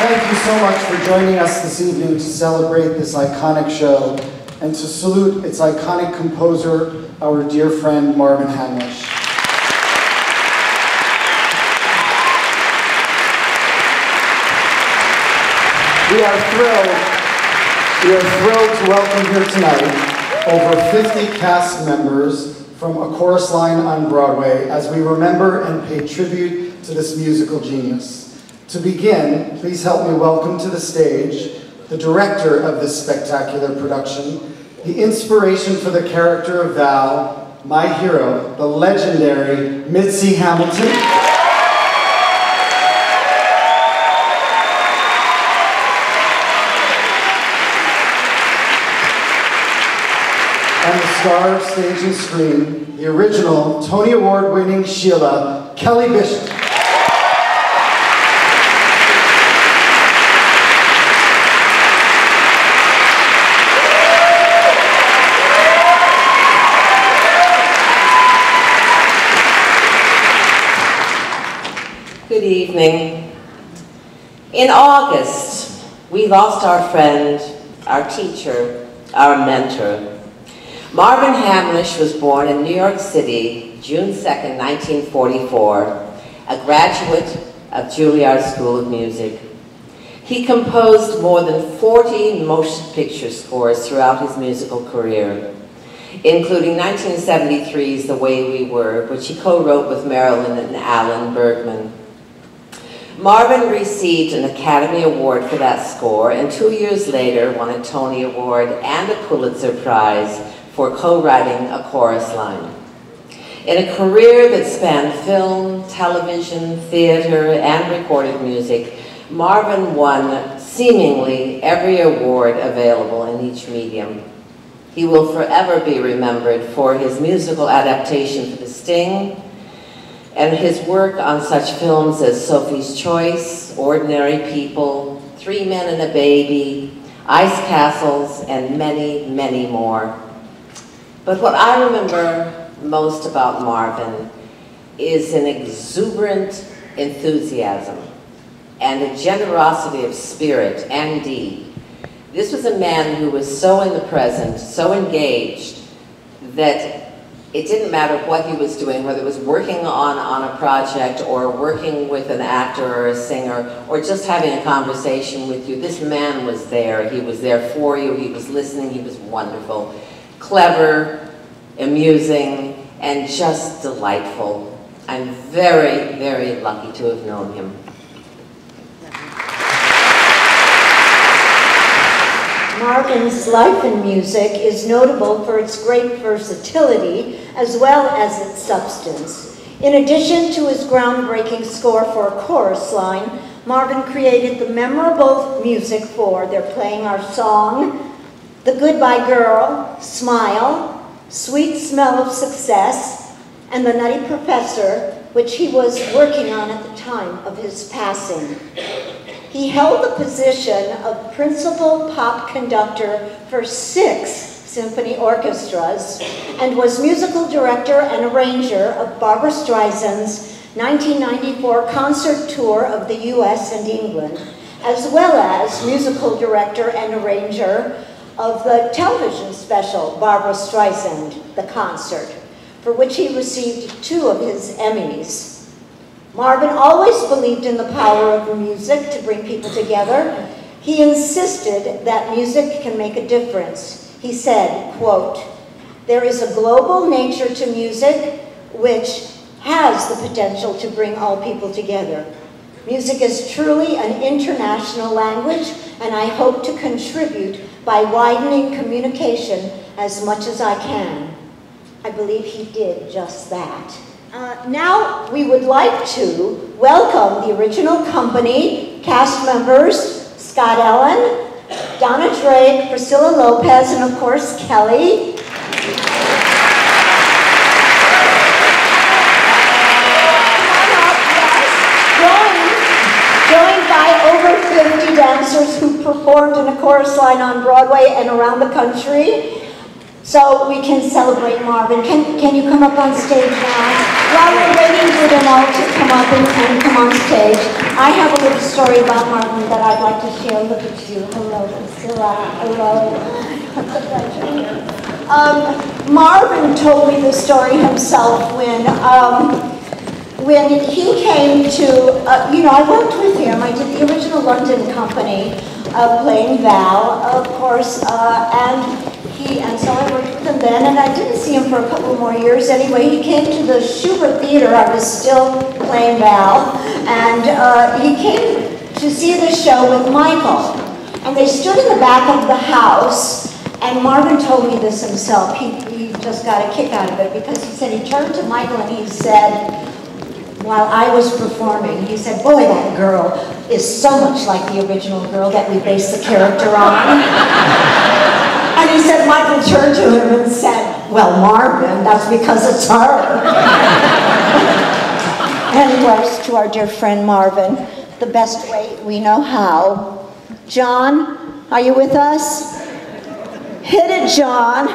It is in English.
thank you so much for joining us this evening to celebrate this iconic show and to salute its iconic composer, our dear friend Marvin Hamlisch. We are thrilled to welcome here tonight over 50 cast members from A Chorus Line on Broadway as we remember and pay tribute to this musical genius. To begin, please help me welcome to the stage the director of this spectacular production, the inspiration for the character of Val, my hero, the legendary Mitzi Hamilton. And the star of stage and screen, the original Tony Award-winning Sheila, Kelly Bishop. Good evening. In August, we lost our friend, our teacher, our mentor. Marvin Hamlisch was born in New York City, June 2nd, 1944, a graduate of Juilliard School of Music. He composed more than 40 motion picture scores throughout his musical career, including 1973's The Way We Were, which he co-wrote with Marilyn and Alan Bergman. Marvin received an Academy Award for that score, and 2 years later won a Tony Award and a Pulitzer Prize for co-writing A Chorus Line. In a career that spanned film, television, theater, and recorded music, Marvin won seemingly every award available in each medium. He will forever be remembered for his musical adaptation for The Sting, and his work on such films as Sophie's Choice, Ordinary People, 3 Men and a Baby, Ice Castles, and many, many more. But what I remember most about Marvin is an exuberant enthusiasm and a generosity of spirit and deed. This was a man who was so in the present, so engaged, that it didn't matter what he was doing, whether it was working on a project or working with an actor or a singer or just having a conversation with you. This man was there. He was there for you. He was listening. He was wonderful, clever, amusing, and just delightful. I'm very, very lucky to have known him. Marvin's life in music is notable for its great versatility as well as its substance. In addition to his groundbreaking score for A Chorus Line, Marvin created the memorable music for They're Playing Our Song, The Goodbye Girl, Smile, Sweet Smell of Success, and The Nutty Professor, which he was working on at the time of his passing. He held the position of principal pop conductor for 6 symphony orchestras and was musical director and arranger of Barbra Streisand's 1994 concert tour of the US and England, as well as musical director and arranger of the television special Barbra Streisand, The Concert, for which he received 2 of his Emmys. Marvin always believed in the power of music to bring people together. He insisted that music can make a difference. He said, quote, "There is a global nature to music which has the potential to bring all people together. Music is truly an international language, and I hope to contribute by widening communication as much as I can." I believe he did just that. Now we would like to welcome the original company, cast members, Scott Ellen, Donna Drake, Priscilla Lopez, and of course, Kelly. Joined by over 50 dancers who performed in A Chorus Line on Broadway and around the country. So we can celebrate Marvin. Can you come up on stage now? While we're waiting for them all to come up and come on stage. I have a little story about Marvin that I'd like to share. Look at you. Hello, Priscilla. Hello. It's a pleasure here. Marvin told me the story himself when he came to, I worked with him. I did the original London company playing Val, of course, and so I worked with him then, and I didn't see him for a couple more years anyway. He came to the Schubert Theater. I was still playing Val, and he came to see the show with Michael. And they stood in the back of the house, and Marvin told me this himself. He just got a kick out of it, because he said he turned to Michael and he said, while I was performing, he said, boy, that girl is so much like the original girl that we based the character on. And he said, Michael turned to him and said, well, Marvin, that's because it's her. Anyways, to our dear friend Marvin, the best way we know how. John, are you with us? Hit it, John.